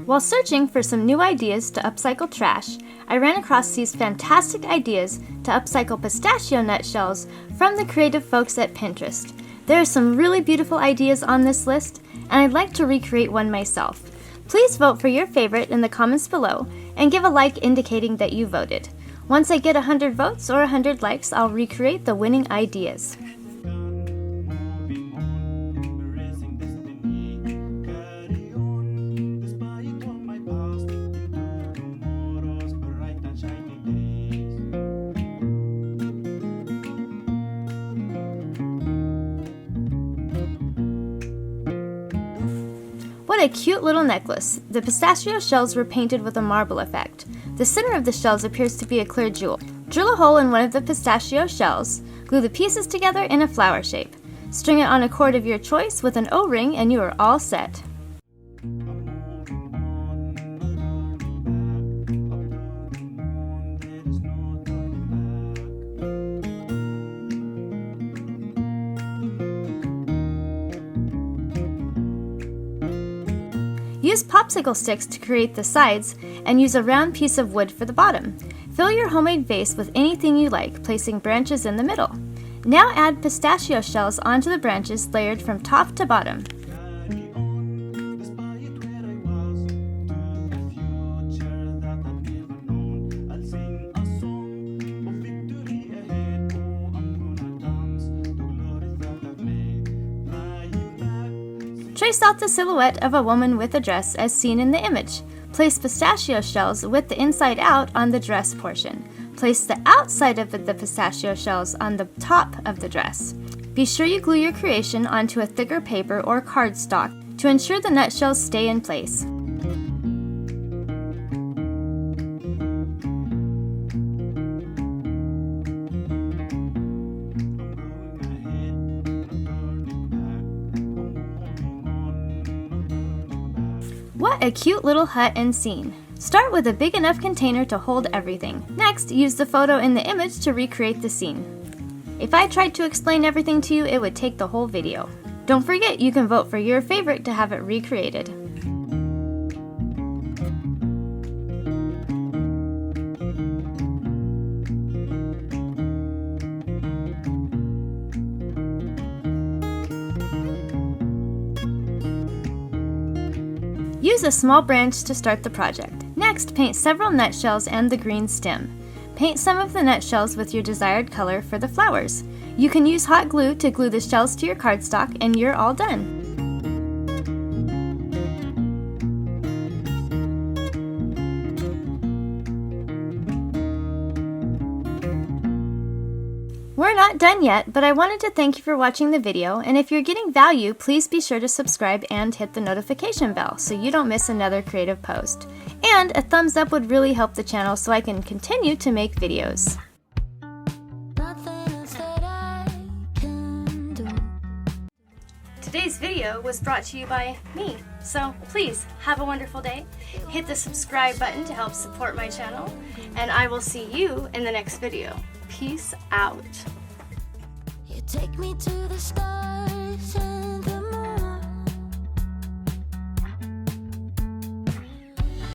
While searching for some new ideas to upcycle trash, I ran across these fantastic ideas to upcycle pistachio nutshells from the creative folks at Pinterest. There are some really beautiful ideas on this list, and I'd like to recreate one myself. Please vote for your favorite in the comments below and give a like indicating that you voted. Once I get 100 votes or 100 likes, I'll recreate the winning ideas. What a cute little necklace! The pistachio shells were painted with a marble effect. The center of the shells appears to be a clear jewel. Drill a hole in one of the pistachio shells, glue the pieces together in a flower shape. String it on a cord of your choice with an O-ring and you are all set. Use popsicle sticks to create the sides and use a round piece of wood for the bottom. Fill your homemade vase with anything you like, placing branches in the middle. Now add pistachio shells onto the branches layered from top to bottom. Trace out the silhouette of a woman with a dress as seen in the image. Place pistachio shells with the inside out on the dress portion. Place the outside of the pistachio shells on the top of the dress. Be sure you glue your creation onto a thicker paper or cardstock to ensure the nutshells stay in place. What a cute little hut and scene! Start with a big enough container to hold everything. Next, use the photo in the image to recreate the scene. If I tried to explain everything to you, it would take the whole video. Don't forget, you can vote for your favorite to have it recreated. Use a small branch to start the project. Next, paint several nutshells and the green stem. Paint some of the nutshells with your desired color for the flowers. You can use hot glue to glue the shells to your cardstock and you're all done. We're not done yet, but I wanted to thank you for watching the video, and if you're getting value, please be sure to subscribe and hit the notification bell so you don't miss another creative post. And a thumbs up would really help the channel so I can continue to make videos. Today's video was brought to you by me, so please have a wonderful day. Hit the subscribe button to help support my channel, and I will see you in the next video. Peace out. You take me to the stars.